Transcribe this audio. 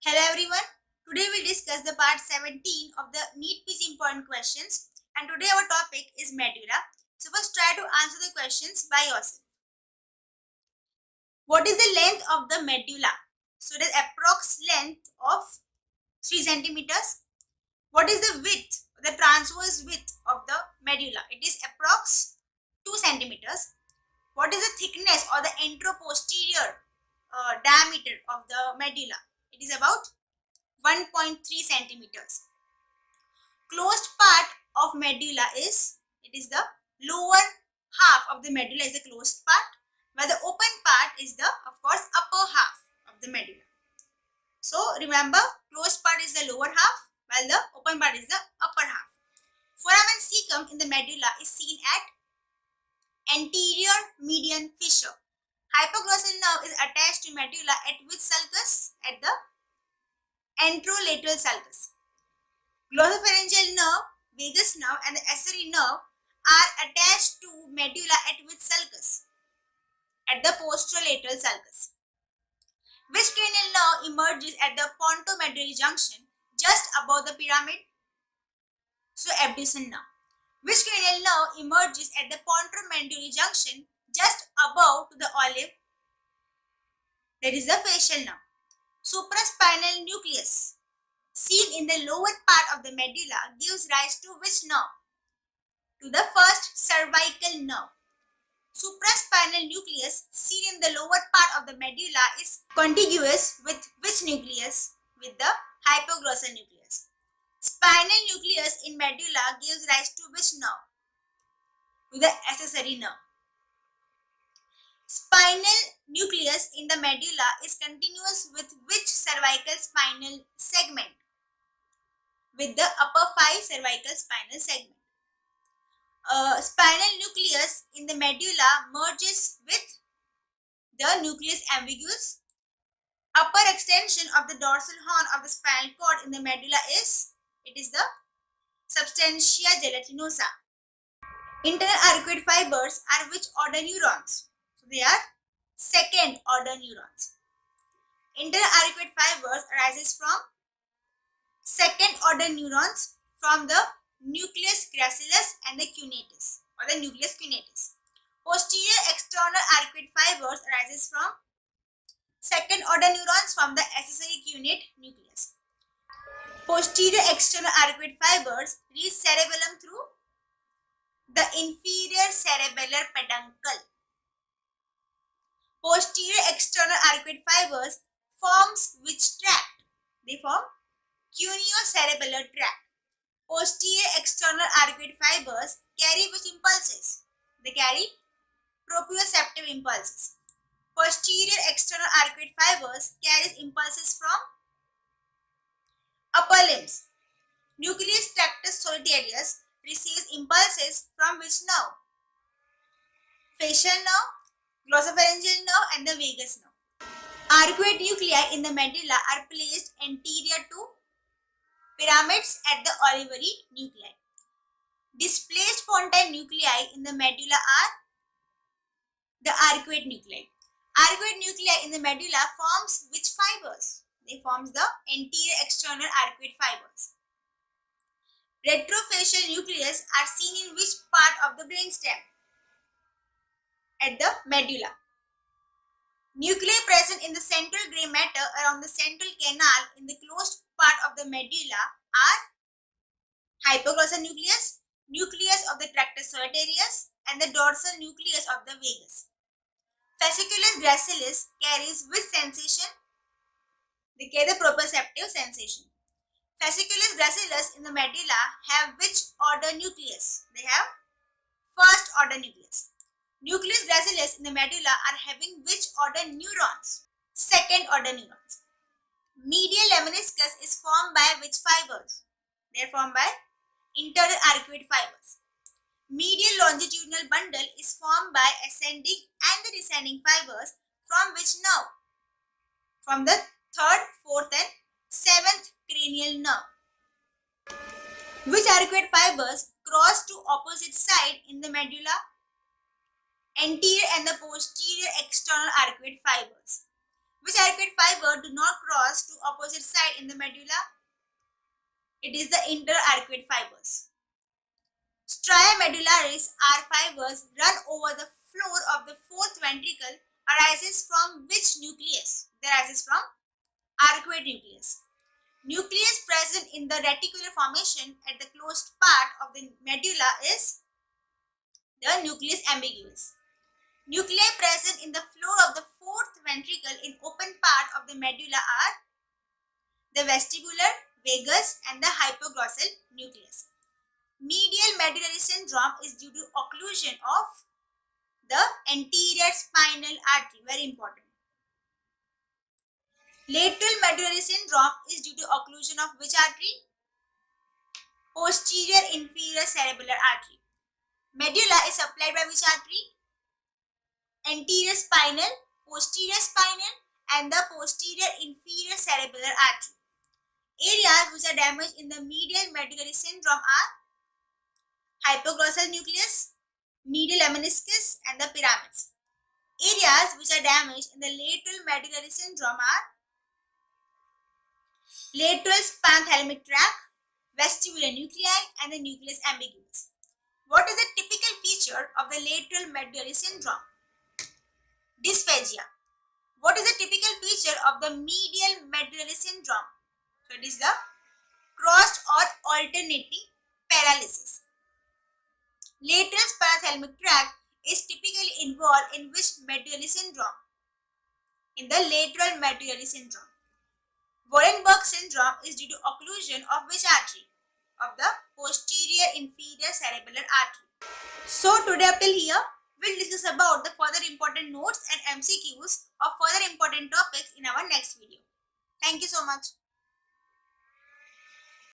Hello everyone. Today we'll discuss the part 17 of the NEET PG important questions, and today our topic is medulla. So first try to answer the questions by yourself. What is the length of the medulla? So it is approx length of 3 centimeters. What is the width, the transverse width of the medulla? It is approx 2 centimeters. What is the thickness or the anteroposterior diameter of the medulla? It is about 1.3 centimeters. Closed part of medulla is, it is the lower half of the medulla is the closed part, while the open part is the, of course, upper half of the medulla. So remember, closed part is the lower half, while the open part is the upper half. Foramen cecum in the medulla is seen at anterior median fissure. Hypoglossal nerve is attached to medulla at which sulcus? At the anterolateral sulcus. Glossopharyngeal nerve, vagus nerve and the accessory nerve are attached to medulla at which sulcus? At the posterolateral sulcus. Which cranial nerve emerges at the pontomedullary junction just above the pyramid? So abducens nerve. Which cranial nerve emerges at the pontomedullary junction just above to the olive? That is the facial nerve. Supraspinal nucleus seen in the lower part of the medulla gives rise to which nerve? To the first cervical nerve. Supraspinal nucleus seen in the lower part of the medulla is contiguous with which nucleus? With the hypoglossal nucleus. Spinal nucleus in medulla gives rise to which nerve? To the accessory nerve. Spinal nucleus in the medulla is continuous with which cervical spinal segment? With the upper 5 cervical spinal segment. Spinal nucleus in the medulla merges with the nucleus ambiguus. Upper extension of the dorsal horn of the spinal cord in the medulla is, it is the substantia gelatinosa. Internal arcuate fibers are which order neurons? So they are second order neurons. Internal arcuate fibers arises from second order neurons from the nucleus gracilis and the cuneatus or the nucleus cuneatus. Posterior external arcuate fibers arises from second order neurons from the accessory cunate nucleus. Posterior external arcuate fibers reach cerebellum through the inferior cerebellar peduncle. Posterior external arcuate fibers forms which tract? They form cuneo-cerebellar tract. Posterior external arcuate fibers carry which impulses? They carry proprioceptive impulses. Posterior external arcuate fibers carries impulses from upper limbs. Nucleus tractus solitarius receives impulses from which nerve? Facial nerve, glossopharyngeal nerve and the vagus nerve. Arcuate nuclei in the medulla are placed anterior to pyramids at the olivary nuclei. Displaced pontine nuclei in the medulla are the arcuate nuclei. Arcuate nuclei in the medulla forms which fibers? They forms the anterior external arcuate fibers. Retrofacial nucleus are seen in which part of the brainstem? At the medulla. Nuclei present in the central gray matter around the central canal in the closed part of the medulla are hypoglossal nucleus, nucleus of the tractus solitarius and the dorsal nucleus of the vagus. Fasciculus gracilis carries which sensation? They carry the proprioceptive sensation. Fasciculus gracilis in the medulla have which order nucleus? They have first order nucleus. Nucleus gracilis in the medulla are having which order neurons? Second order neurons. Medial lemniscus is formed by which fibers? They are formed by internal arcuate fibers. Medial longitudinal bundle is formed by ascending and the descending fibers from which nerve? From the third, fourth and seventh cranial nerve. Which arcuate fibers cross to opposite side in the medulla? Anterior and the posterior external arcuate fibers. Which arcuate fiber do not cross to opposite opposite side in the medulla? It is the interarcuate fibers. Stria medullaris are fibers run over the floor of the fourth ventricle, arises from which nucleus? They arises from arcuate nucleus. Nucleus present in the reticular formation at the closed part of the medulla is the nucleus ambiguus. Nuclei present in the floor of the fourth ventricle in open part of the medulla are the vestibular, vagus and the hypoglossal nucleus. Medial medullary syndrome is due to occlusion of the anterior spinal artery. Very important. Lateral medullary syndrome is due to occlusion of which artery? Posterior inferior cerebellar artery. Medulla is supplied by which artery? Anterior spinal, posterior spinal and the posterior inferior cerebellar artery. Areas which are damaged in the medial medullary syndrome are hypoglossal nucleus, medial meniscus and the pyramids. Areas which are damaged in the lateral medullary syndrome are lateral spinothalamic tract, vestibular nuclei and the nucleus ambiguus. What is the typical feature of the lateral medullary syndrome? Dysphagia. What is the typical feature of the medial medullary syndrome? So it is the crossed or alternating paralysis. Lateral spinothalamic tract is typically involved in which medullary syndrome? In the lateral medullary syndrome. Wallenberg syndrome is due to occlusion of which artery? Of the posterior inferior cerebellar artery. So today up till here, we'll discuss about the further important notes and MCQs of further important topics in our next video. Thank you so much.